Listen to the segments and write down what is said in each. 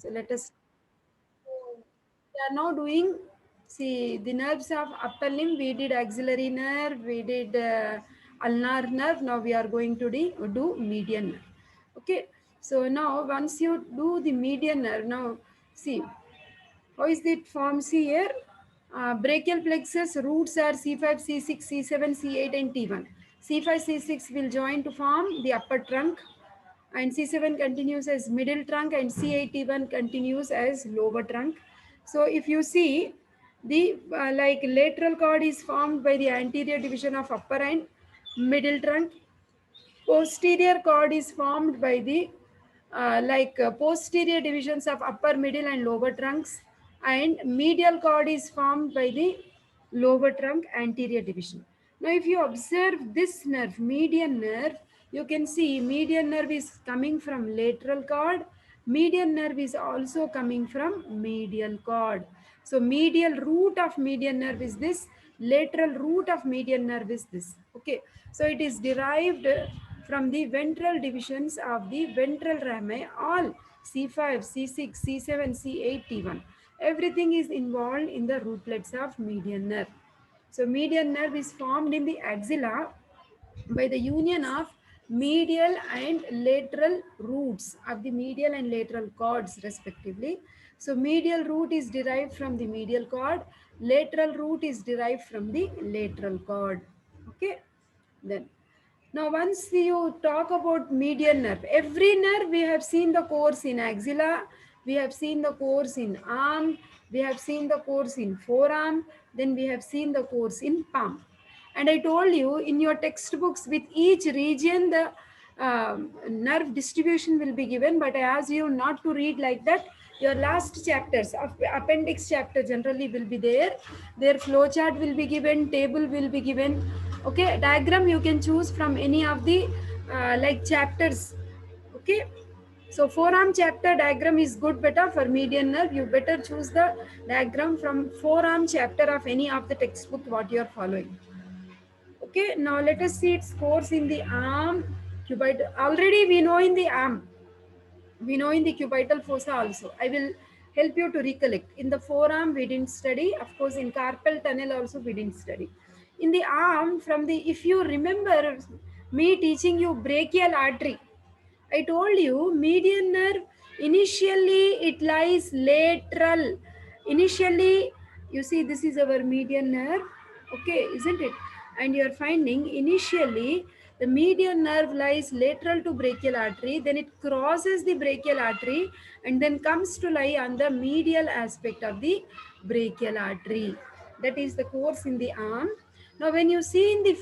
So let us. We are now doing. See the nerves of upper limb. We did axillary nerve. We did ulnar nerve. Now we are going to do median nerve. Okay. So now once you do the median nerve, now see how is it forms here? Brachial plexus roots are C5, C6, C7, C8 and T1. C5, C6 will join to form the upper trunk, and C7 continues as middle trunk, and C8, T1 continues as lower trunk. So if you see the like lateral cord is formed by the anterior division of upper and middle trunk. Posterior cord is formed by the posterior divisions of upper, middle, and lower trunks, and medial cord is formed by the lower trunk anterior division. Now, if you observe this nerve, median nerve, you can see median nerve is coming from lateral cord. Median nerve is also coming from medial cord. So, medial root of median nerve is this. Lateral root of median nerve is this. Okay. So, it is derived from the ventral divisions of the ventral rami, all C5, C6, C7, C8, T1. Everything is involved in the rootlets of median nerve. So median nerve is formed in the axilla by the union of medial and lateral roots of the medial and lateral cords respectively. So medial root is derived from the medial cord, lateral root is derived from the lateral cord. Okay. Then now, once you talk about median nerve, every nerve we have seen the course in axilla, we have seen the course in arm, we have seen the course in forearm, then we have seen the course in palm. And I told you in your textbooks with each region the nerve distribution will be given, but I asked you not to read like that. Your last chapters of appendix chapter generally will be there. Their flow chart will be given, table will be given. Okay, diagram you can choose from any of the like chapters. Okay. So forearm chapter diagram is good better for median nerve. You better choose the diagram from forearm chapter of any of the textbook what you are following. Okay, now let us see its course in the arm. Cubital. Already we know in the arm. We know in the cubital fossa also. I will help you to recollect. In the forearm we didn't study. Of course in carpal tunnel also we didn't study. In the arm from the, if you remember me teaching you brachial artery, I told you median nerve initially it lies lateral. Initially, you see this is our median nerve, okay, isn't it? And you are finding initially the median nerve lies lateral to brachial artery, then it crosses the brachial artery and then comes to lie on the medial aspect of the brachial artery. That is the course in the arm. Now, when you see in the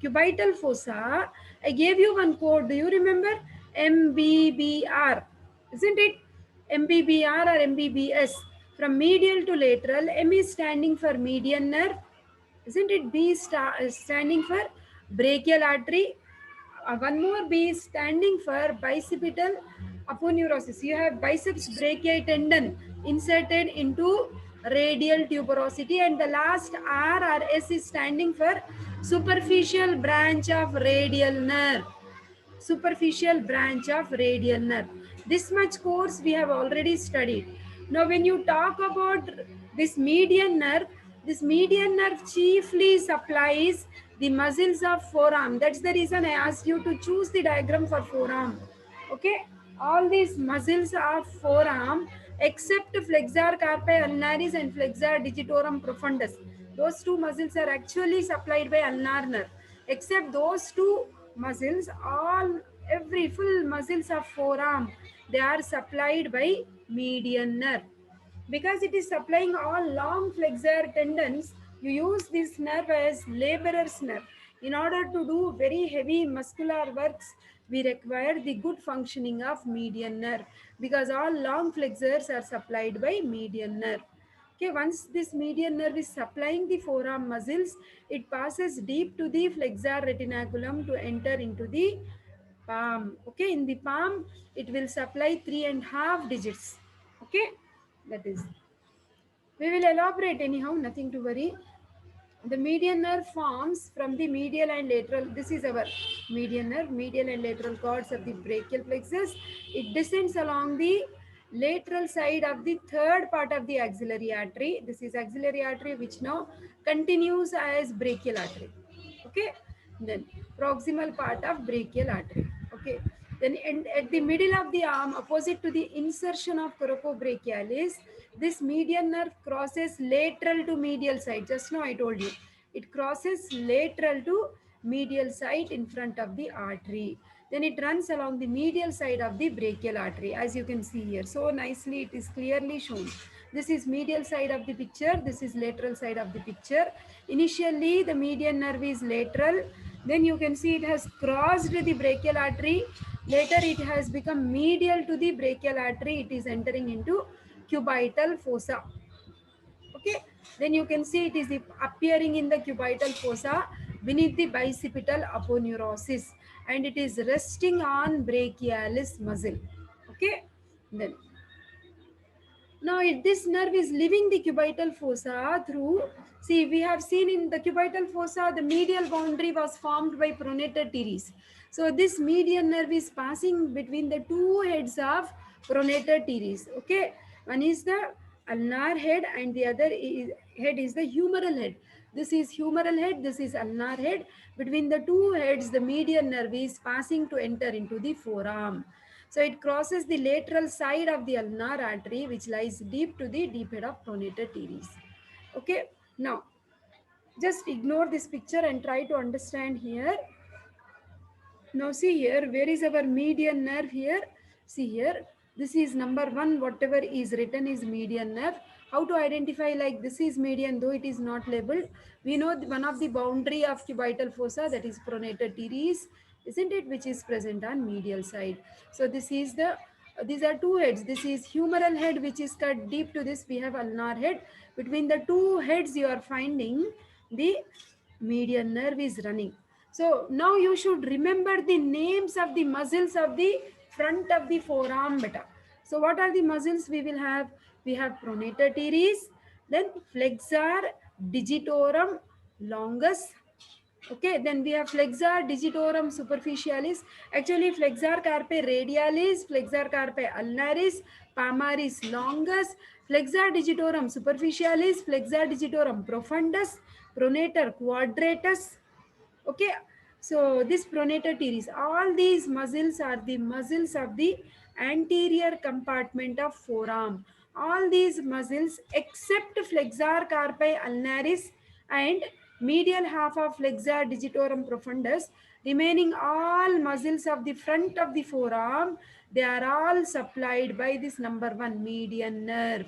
cubital fossa, I gave you one code. Do you remember? MBBR, isn't it? MBBR or MBBS. From medial to lateral, M is standing for median nerve, isn't it? B is standing for brachial artery. One more B is standing for bicipital aponeurosis. You have biceps brachii tendon inserted into radial tuberosity, and the last R or S is standing for superficial branch of radial nerve. Superficial branch of radial nerve. This much course we have already studied. Now when you talk about this median nerve chiefly supplies the muscles of forearm. That's the reason I asked you to choose the diagram for forearm. Okay, all these muscles of forearm except flexor carpi ulnaris and flexor digitorum profundus. Those two muscles are actually supplied by ulnar nerve. Except those two muscles, all every full muscles of forearm, they are supplied by median nerve. Because it is supplying all long flexor tendons, you use this nerve as laborer's nerve. In order to do very heavy muscular works, we require the good functioning of median nerve, because all long flexors are supplied by median nerve. Okay, once this median nerve is supplying the forearm muscles, it passes deep to the flexor retinaculum to enter into the palm. Okay, in the palm, it will supply 3.5 digits. Okay, that is. We will elaborate anyhow, nothing to worry. The median nerve forms from the medial and lateral. This is our median nerve, medial and lateral cords of the brachial plexus. It descends along the lateral side of the third part of the axillary artery. This is axillary artery which now continues as brachial artery. Okay. Then proximal part of brachial artery. Okay. Then at the middle of the arm, opposite to the insertion of coracobrachialis, this median nerve crosses lateral to medial side. Just now I told you. It crosses lateral to medial side in front of the artery. Then it runs along the medial side of the brachial artery, as you can see here. So nicely it is clearly shown. This is medial side of the picture, this is lateral side of the picture. Initially the median nerve is lateral, then you can see it has crossed the brachial artery. Later it has become medial to the brachial artery, it is entering into cubital fossa. Okay, then you can see it is appearing in the cubital fossa beneath the bicipital aponeurosis, and it is resting on brachialis muscle. Okay, then now this nerve is leaving the cubital fossa through, see, we have seen in the cubital fossa, the medial boundary was formed by pronator teres. So this median nerve is passing between the two heads of pronator teres. Okay, one is the ulnar head and the other head is the humeral head. This is humeral head, this is ulnar head. Between the two heads, the median nerve is passing to enter into the forearm. So it crosses the lateral side of the ulnar artery, which lies deep to the deep head of pronator teres. Okay, now just ignore this picture and try to understand here. Now see here, where is our median nerve here? See here, this is number one, whatever is written is median nerve. How to identify like this is median though it is not labeled? We know one of the boundary of cubital fossa, that is pronator teres, isn't it, which is present on medial side. So this is the, these are two heads. This is humeral head which is cut deep to this, we have ulnar head. Between the two heads you are finding the median nerve is running. So now you should remember the names of the muscles of the front of the forearm beta. So what are the muscles we will have? We have pronator teres, then flexor digitorum longus. Okay, then we have flexor digitorum superficialis. Actually, flexor carpi radialis, flexor carpi ulnaris, palmaris longus, flexor digitorum superficialis, flexor digitorum profundus, pronator quadratus. Okay, so this pronator teres, all these muscles are the muscles of the anterior compartment of forearm. All these muscles except flexor carpi ulnaris and medial half of flexor digitorum profundus, remaining all muscles of the front of the forearm, they are all supplied by this number one median nerve.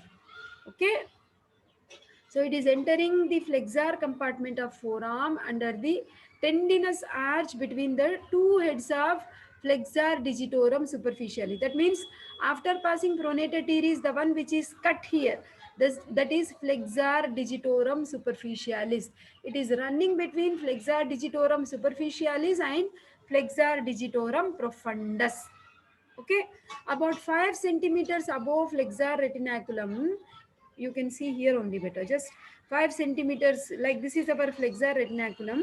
Okay, so it is entering the flexor compartment of forearm under the tendinous arch between the two heads of flexor digitorum superficially. That means after passing pronator teres, the one which is cut here, that is flexor digitorum superficialis. It is running between flexor digitorum superficialis and flexor digitorum profundus. Okay, about 5 centimeters above flexor retinaculum, you can see here only better, just 5 centimeters, like this is our flexor retinaculum.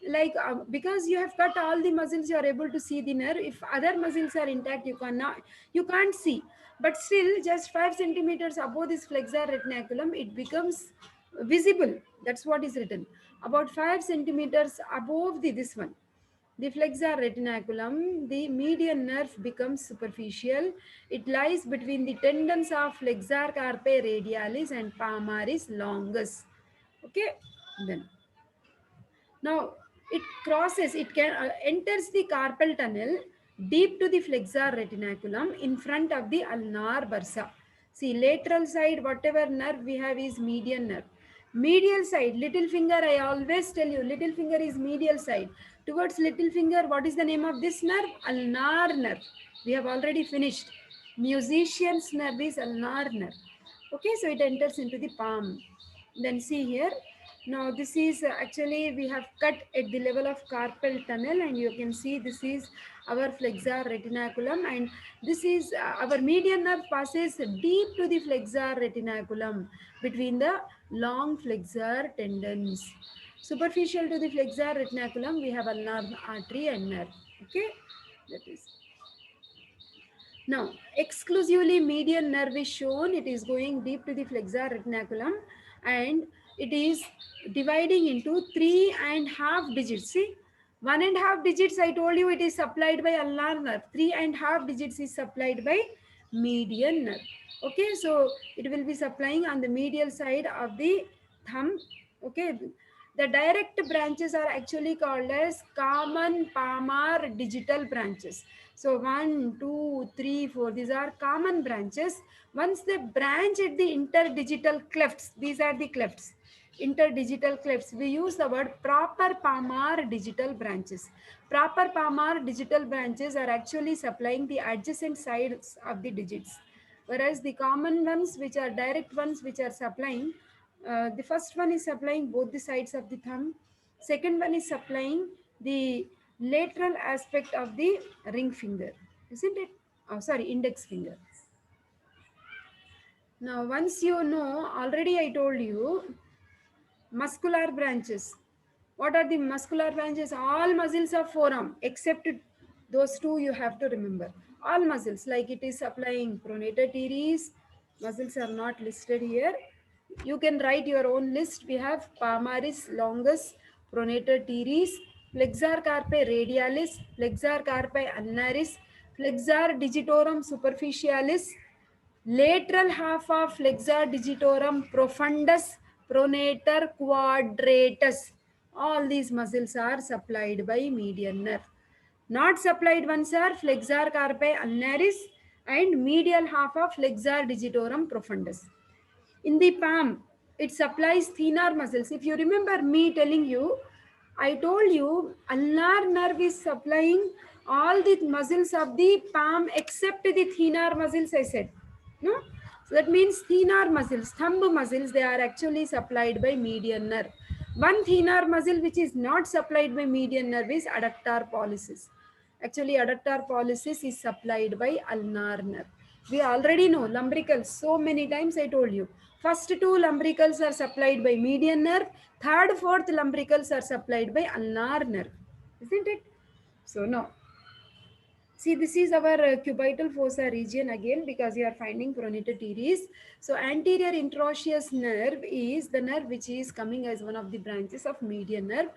Like because you have cut all the muscles, you are able to see the nerve. If other muscles are intact, you cannot, you can't see, but still just 5 centimeters above this flexor retinaculum it becomes visible. That's what is written, about 5 centimeters above the this one, the flexor retinaculum, the median nerve becomes superficial. It lies between the tendons of flexor carpi radialis and palmaris longus. Okay, then now it crosses, it can enters the carpal tunnel deep to the flexor retinaculum in front of the ulnar bursa. See, lateral side, whatever nerve we have is median nerve. Medial side, little finger, I always tell you, little finger is medial side. Towards little finger, what is the name of this nerve? Ulnar nerve. We have already finished. Musician's nerve is ulnar nerve. Okay, so it enters into the palm. Then see here, now this is actually we have cut at the level of carpal tunnel, and you can see this is our flexor retinaculum, and this is our median nerve passes deep to the flexor retinaculum between the long flexor tendons. Superficial to the flexor retinaculum we have ulnar artery and nerve. Okay, that is. Now, exclusively median nerve is shown. It is going deep to the flexor retinaculum and it is dividing into 3.5 digits. See, 1.5 digits I told you it is supplied by ulnar nerve. 3.5 digits is supplied by median nerve. Okay, so it will be supplying on the medial side of the thumb. Okay, the direct branches are actually called as common palmar digital branches. So one, two, three, four, these are common branches. Once they branch at the interdigital clefts, these are the clefts, interdigital clefts, we use the word proper palmar digital branches. Proper palmar digital branches are actually supplying the adjacent sides of the digits. Whereas the common ones, which are direct ones, which are supplying, the first one is supplying both the sides of the thumb. Second one is supplying the lateral aspect of the ring finger, isn't it? Oh, sorry, index finger. Now, once you know, already I told you, muscular branches. What are the muscular branches? All muscles of forearm, except those two you have to remember. All muscles, like it is supplying pronator teres, muscles are not listed here. You can write your own list. We have palmaris longus, pronator teres, flexor carpi radialis, flexor carpi ulnaris, flexor digitorum superficialis, lateral half of flexor digitorum profundus, pronator quadratus. All these muscles are supplied by median nerve. Not supplied ones are flexor carpi ulnaris and medial half of flexor digitorum profundus. In the palm, it supplies thenar muscles. If you remember me telling you, I told you ulnar nerve is supplying all the muscles of the palm except the thenar muscles, I said. No, so that means thenar muscles, thumb muscles, they are actually supplied by median nerve. One thenar muscle which is not supplied by median nerve is adductor pollicis. Actually, adductor pollicis is supplied by ulnar nerve. We already know lumbricals. So many times I told you. First two lumbricals are supplied by median nerve. Third, fourth lumbricals are supplied by ulnar nerve. Isn't it? So, no. See, this is our cubital fossa region again because you are finding pronator teres. So, anterior interosseous nerve is the nerve which is coming as one of the branches of median nerve,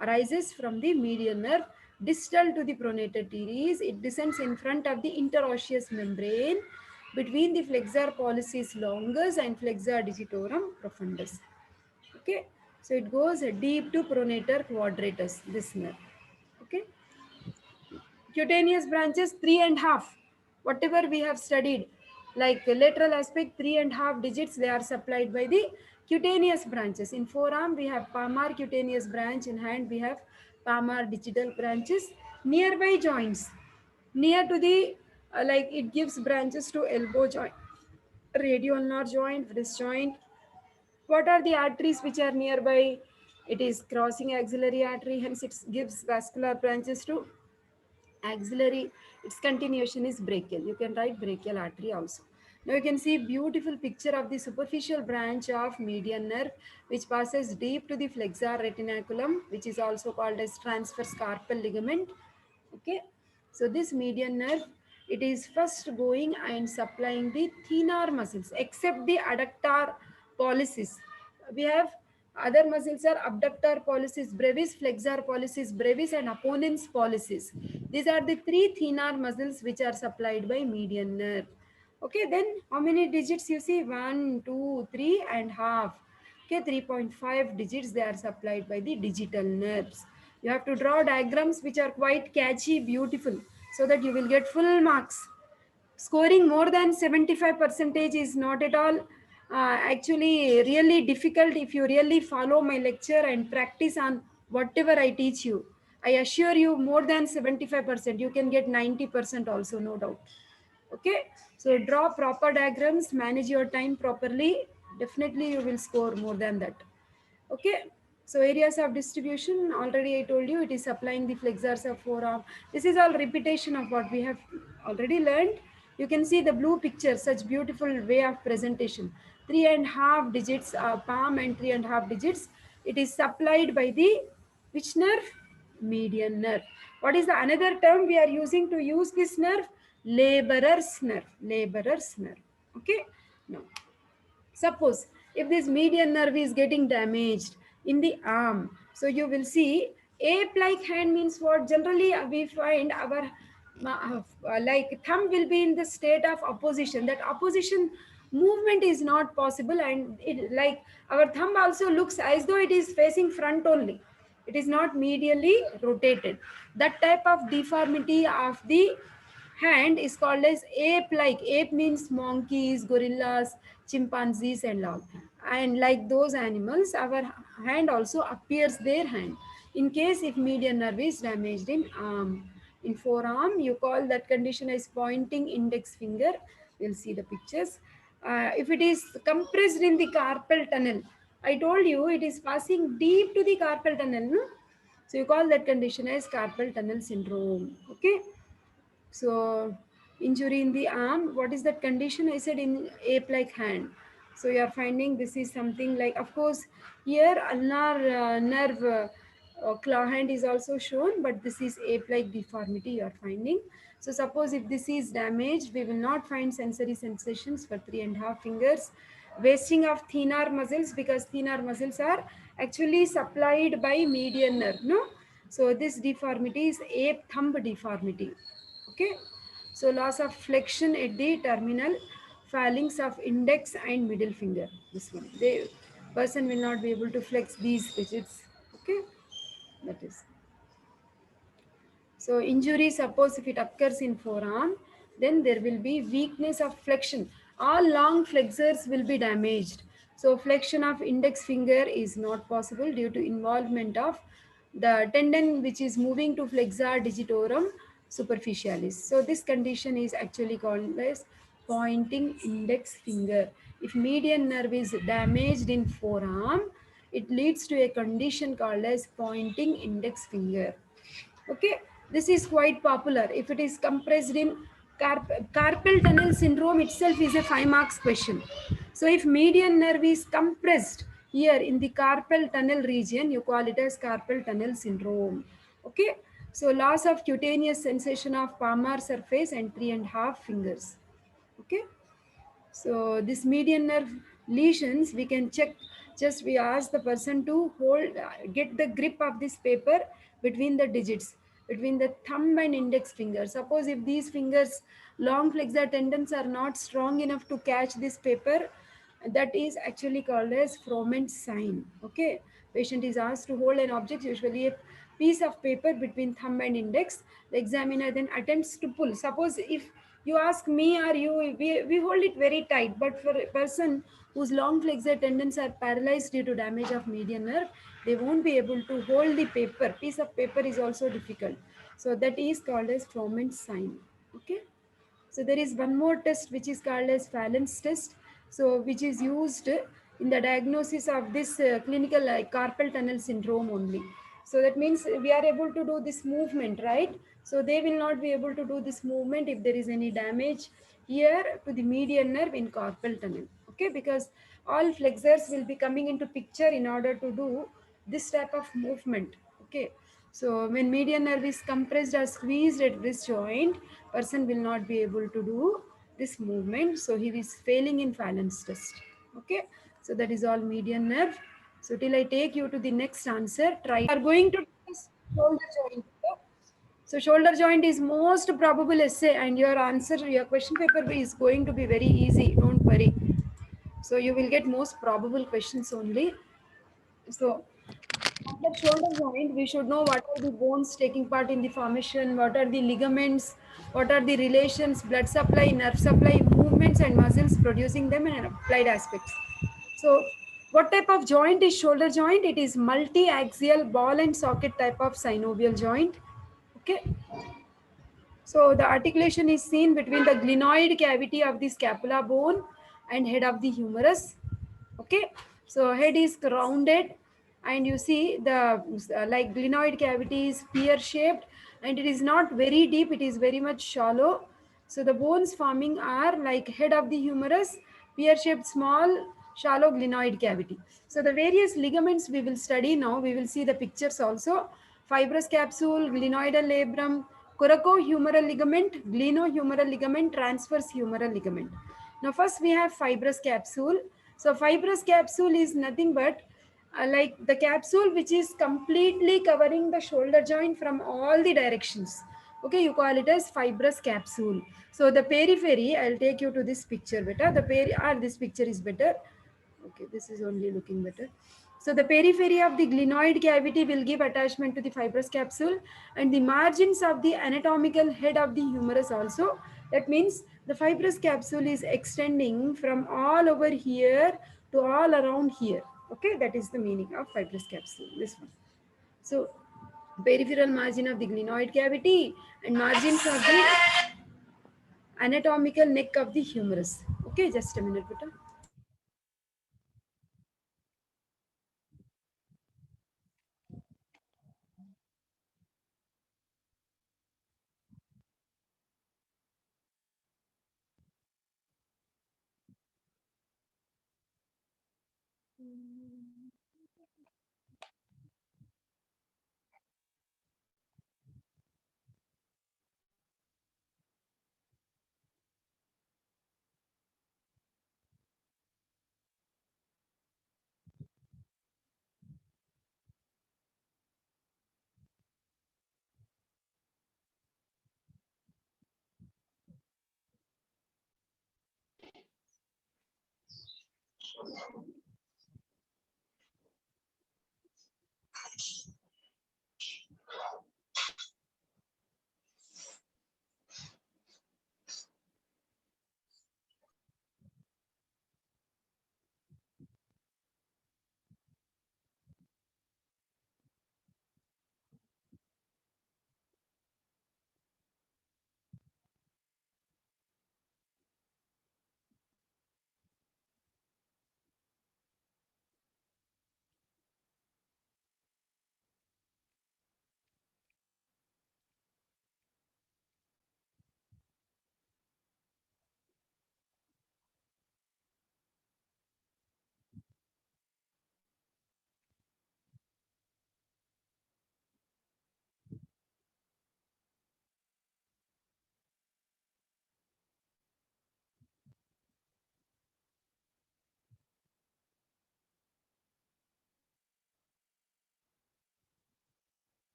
arises from the median nerve, distal to the pronator teres. It descends in front of the interosseous membrane between the flexor pollicis longus and flexor digitorum profundus. Okay, so it goes deep to pronator quadratus, this nerve. Okay. Cutaneous branches 3.5, whatever we have studied, like lateral aspect 3.5 digits, they are supplied by the cutaneous branches. In forearm we have palmar cutaneous branch, in hand we have palmar digital branches. Nearby joints, near to the like it gives branches to elbow joint, radioulnar joint, wrist joint. What are the arteries which are nearby? It is crossing axillary artery, hence it gives vascular branches to axillary. Its continuation is brachial. You can write brachial artery also. Now you can see beautiful picture of the superficial branch of median nerve which passes deep to the flexor retinaculum, which is also called as transverse carpal ligament. Okay, so this median nerve, it is first going and supplying the thenar muscles except the adductor pollicis. We have other muscles are abductor pollicis brevis, flexor pollicis brevis and apponens pollicis. These are the three thenar muscles which are supplied by median nerve. Okay, then how many digits you see? 1, 2, 3.5. Okay, 3.5 digits they are supplied by the digital nerves. You have to draw diagrams which are quite catchy, beautiful, so that you will get full marks. Scoring more than 75 percentage is not at all actually really difficult if you really follow my lecture and practice on whatever I teach you. I assure you more than 75%. You can get 90% also, no doubt. Okay, so draw proper diagrams, manage your time properly. Definitely you will score more than that. Okay, so areas of distribution, already I told you, it is supplying the flexors of forearm. This is all repetition of what we have already learned. You can see the blue picture, such beautiful way of presentation. 3.5 digits palm and 3.5 digits. It is supplied by the which nerve? Median nerve. What is the another term we are using to use this nerve? laborer's nerve, laborer's nerve. Okay. Now, suppose if this median nerve is getting damaged in the arm, so you will see ape-like hand means what? Generally, we find our like thumb will be in the state of opposition. That opposition movement is not possible, and it like our thumb also looks as though it is facing front only. It is not medially rotated. That type of deformity of the hand is called as ape-like. Ape means monkeys, gorillas, chimpanzees and all. And like those animals, our hand also appears their hand. In case if median nerve is damaged in arm. In forearm, you call that condition as pointing index finger. We'll see the pictures. If it is compressed in the carpal tunnel, I told you it is passing deep to the carpal tunnel. No? So you call that condition as carpal tunnel syndrome. Okay. So injury in the arm, what is that condition? I said in ape-like hand. So you are finding this is something like, of course, here ulnar nerve claw hand is also shown, but this is ape-like deformity you are finding. So suppose if this is damaged, we will not find sensory sensations for 3.5 fingers. Wasting of thenar muscles, because thenar muscles are actually supplied by median nerve, no? So this deformity is ape thumb deformity. Okay. So loss of flexion at the terminal phalanx of index and middle finger. This one, the person will not be able to flex these digits. Okay. That is. So injury, suppose if it occurs in forearm, then there will be weakness of flexion. All long flexors will be damaged. So flexion of index finger is not possible due to involvement of the tendon which is moving to flexor digitorum superficialis. So this condition is actually called as pointing index finger. If median nerve is damaged in forearm, it leads to a condition called as pointing index finger. Okay, this is quite popular. If it is compressed in carpal tunnel syndrome itself is a 5 marks question. So if median nerve is compressed here in the carpal tunnel region, you call it as carpal tunnel syndrome. Okay, so loss of cutaneous sensation of palmar surface and 3.5 fingers. Okay. So this median nerve lesions, we can check. Just we ask the person to hold, get the grip of this paper between the digits, between the thumb and index finger. Suppose if these fingers, long flexor tendons are not strong enough to catch this paper, that is actually called as Froment sign. Okay. Patient is asked to hold an object, usually a piece of paper between thumb and index. The examiner then attempts to pull. Suppose if you ask me or you, we hold it very tight, but for a person whose long flexor tendons are paralyzed due to damage of median nerve, they won't be able to hold the paper. Piece of paper is also difficult. So that is called as Froment sign. Okay. So there is one more test which is called as Phalen's test. So which is used in the diagnosis of this clinical carpal tunnel syndrome only. So that means we are able to do this movement, right? So they will not be able to do this movement if there is any damage here to the median nerve in carpal tunnel. Okay, because all flexors will be coming into picture in order to do this type of movement. Okay. So when median nerve is compressed or squeezed at this joint, person will not be able to do this movement. So he is failing in Phalen's test. Okay. So that is all median nerve. So till I take you to the next answer, try. We are going to discuss shoulder joint. Okay? So shoulder joint is most probable essay, and your answer, your question paper is going to be very easy. Don't worry. So you will get most probable questions only. So the shoulder joint, we should know what are the bones taking part in the formation, what are the ligaments, what are the relations, blood supply, nerve supply, movements and muscles producing them, and applied aspects. So what type of joint is shoulder joint? It is multi-axial ball and socket type of synovial joint. Okay. So the articulation is seen between the glenoid cavity of the scapula bone and head of the humerus. Okay. So head is rounded, and you see the like glenoid cavity is pear shaped, and it is not very deep, it is very much shallow. So the bones forming are like head of the humerus, pear shaped small shallow glenoid cavity. So the various ligaments we will study now, we will see the pictures also. Fibrous capsule, glenoidal labrum, coracohumeral ligament, glenohumeral ligament, transverse humeral ligament. Now first we have fibrous capsule. So fibrous capsule is nothing but like the capsule which is completely covering the shoulder joint from all the directions. Okay, you call it as fibrous capsule. So the periphery, I'll take you to this picture better. This picture is better. Okay, this is only looking better. So the periphery of the glenoid cavity will give attachment to the fibrous capsule, and the margins of the anatomical head of the humerus also. That means the fibrous capsule is extending from all over here to all around here. Okay, that is the meaning of fibrous capsule, this one. So peripheral margin of the glenoid cavity and margins of the anatomical neck of the humerus. Okay, just a minute, beta.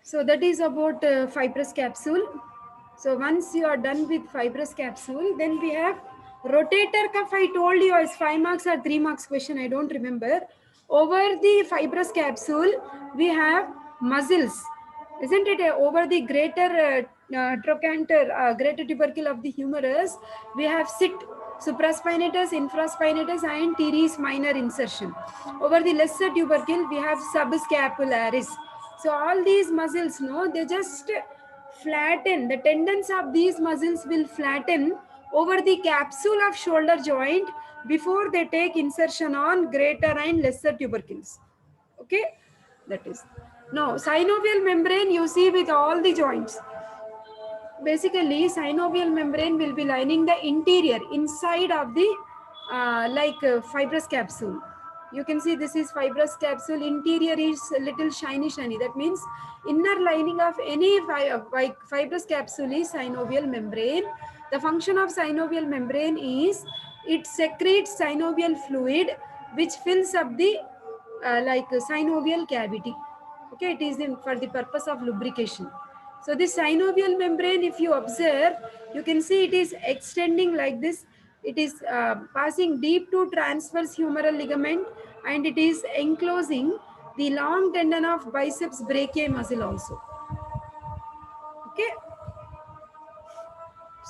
So that is about fibrous capsule. So once you are done with fibrous capsule, then we have rotator cuff. I told you as 5 marks or 3 marks question, I don't remember. Over the fibrous capsule, we have muscles, isn't it? Over the greater trochanter, greater tubercle of the humerus, we have sit, supraspinatus, infraspinatus, and teres minor insertion. Over the lesser tubercle, we have subscapularis. So all these muscles, no, they just flatten. The tendons of these muscles will flatten over the capsule of shoulder joint before they take insertion on greater and lesser tubercles. Okay, that is. Now, synovial membrane you see with all the joints. Basically, synovial membrane will be lining the interior, inside of the fibrous capsule. You can see this is fibrous capsule. Interior is a little shiny, shiny. That means inner lining of any fibrous capsule is synovial membrane. The function of synovial membrane is it secretes synovial fluid, which fills up the synovial cavity. Okay, it is for the purpose of lubrication. So this synovial membrane, if you observe, you can see it is extending like this. It is passing deep to transverse humeral ligament, and it is enclosing the long tendon of biceps brachii muscle also. Okay.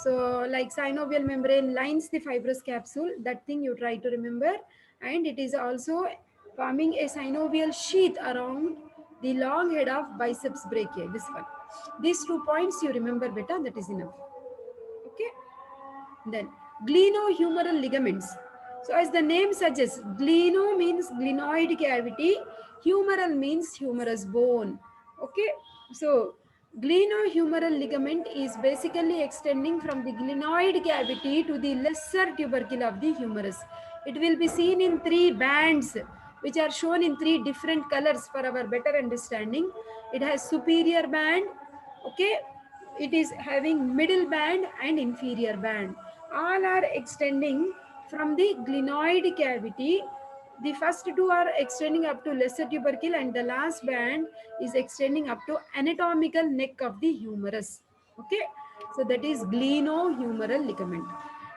So like synovial membrane lines the fibrous capsule, that thing you try to remember, and it is also forming a synovial sheath around the long head of biceps brachii. This one. These 2 points you remember better, that is enough. Okay. Then glenohumeral ligaments. So as the name suggests, gleno means glenoid cavity, humeral means humerus bone. Okay, so glenohumeral ligament is basically extending from the glenoid cavity to the lesser tubercle of the humerus. It will be seen in 3 bands which are shown in 3 different colors for our better understanding. It has superior band, okay, it is having middle band and inferior band. All are extending from the glenoid cavity. The first two are extending up to lesser tubercle, and the last band is extending up to anatomical neck of the humerus. Okay, so that is glenohumeral ligament.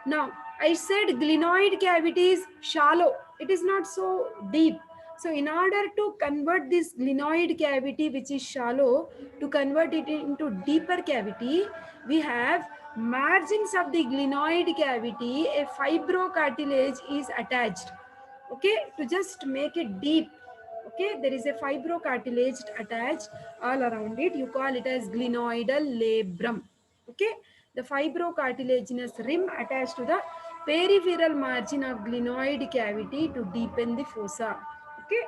Now, I said glenoid cavity is shallow. It is not so deep. So in order to convert this glenoid cavity, which is shallow, to convert it into deeper cavity, we have margins of the glenoid cavity, a fibrocartilage is attached. Okay, to just make it deep. Okay, there is a fibrocartilage attached all around it. You call it as glenoidal labrum. Okay, the fibrocartilaginous rim attached to the peripheral margin of glenoid cavity to deepen the fossa. Okay,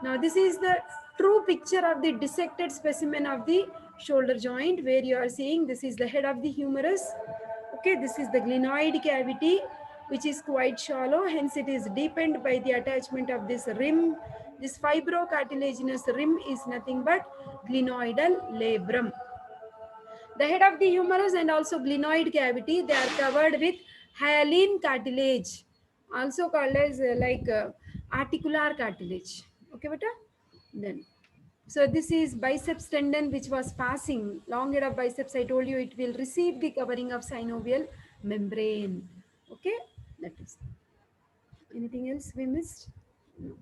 now this is the true picture of the dissected specimen of the shoulder joint, where you are seeing this is the head of the humerus. Okay, this is the glenoid cavity, which is quite shallow, hence it is deepened by the attachment of this rim. This fibrocartilaginous rim is nothing but glenoidal labrum. The head of the humerus and also glenoid cavity, they are covered with hyaline cartilage, also called as articular cartilage. Okay, beta? Then, so this is biceps tendon which was passing long head of biceps. I told you it will receive the covering of synovial membrane. Okay, that is. Anything else we missed? No.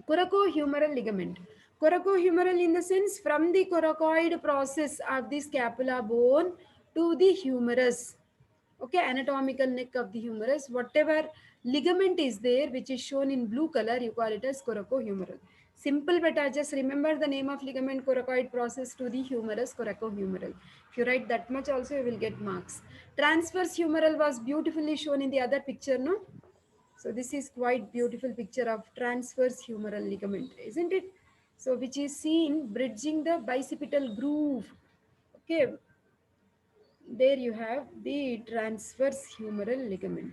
Coracohumeral ligament. Coracohumeral in the sense from the coracoid process of the scapula bone to the humerus. Okay, anatomical neck of the humerus. Whatever ligament is there, which is shown in blue color, you call it as coracohumeral. Simple beta, just remember the name of ligament, coracoid process to the humerus, coracohumeral. If you write that much also, you will get marks. Transverse humeral was beautifully shown in the other picture, no? So this is quite beautiful picture of transverse humeral ligament, isn't it? So which is seen bridging the bicipital groove. Okay, there you have the transverse humeral ligament.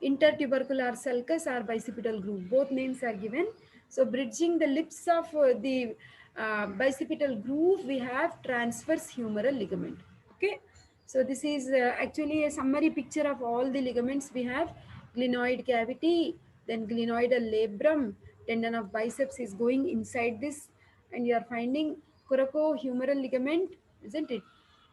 Intertubercular sulcus or bicipital groove, both names are given. So bridging the lips of the bicipital groove, we have transverse humeral ligament. Okay, so this is actually a summary picture of all the ligaments. We have glenoid cavity, then glenoidal labrum, tendon of biceps is going inside this, and you are finding coracohumeral ligament, isn't it?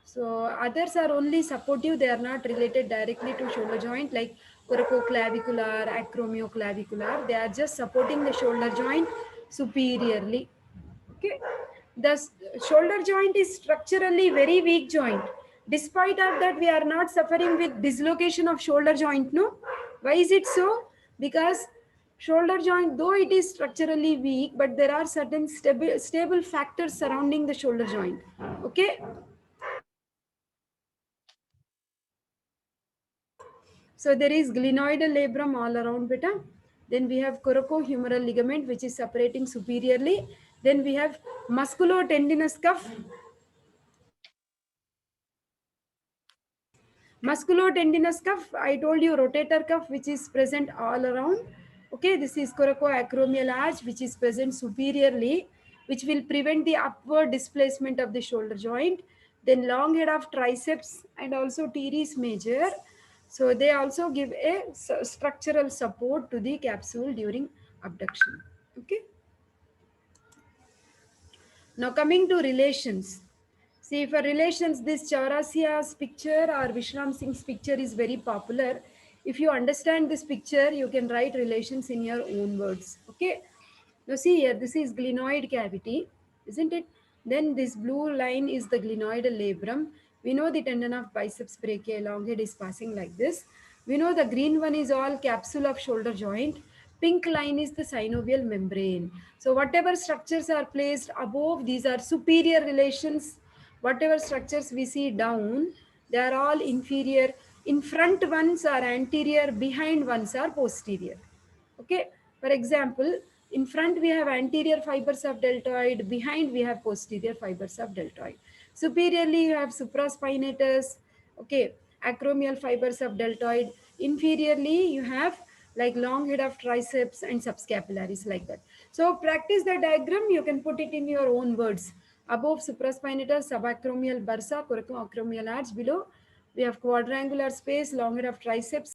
So others are only supportive, they are not related directly to shoulder joint, like coracoclavicular, acromioclavicular. They are just supporting the shoulder joint superiorly. Okay. The shoulder joint is structurally very weak joint. Despite of that, we are not suffering with dislocation of shoulder joint, no? Why is it so? Because shoulder joint, though it is structurally weak, but there are certain stable factors surrounding the shoulder joint. Okay. So there is glenoidal labrum all around beta. Then we have coracohumeral ligament which is separating superiorly. Then we have musculotendinous cuff. Musculotendinous cuff, I told you rotator cuff which is present all around. Okay, this is coracoacromial arch which is present superiorly, which will prevent the upward displacement of the shoulder joint. Then long head of triceps and also teres major. So they also give a structural support to the capsule during abduction. Okay. Now coming to relations. See, for relations, this Chaurasia's picture or Vishram Singh's picture is very popular. If you understand this picture, you can write relations in your own words. Okay. Now see here, this is glenoid cavity, isn't it? Then this blue line is the glenoidal labrum. We know the tendon of biceps brachii elongate is passing like this. We know the green one is all capsule of shoulder joint. Pink line is the synovial membrane. So whatever structures are placed above, these are superior relations. Whatever structures we see down, they are all inferior. In front ones are anterior, behind ones are posterior. Okay. For example, in front we have anterior fibers of deltoid, behind we have posterior fibers of deltoid. Superiorly you have supraspinatus, okay, acromial fibers of deltoid. Inferiorly you have like long head of triceps and subscapularis, like that. So practice the diagram, you can put it in your own words. Above supraspinatus, subacromial bursa, coracoacromial arch. Below we have quadrangular space, long head of triceps,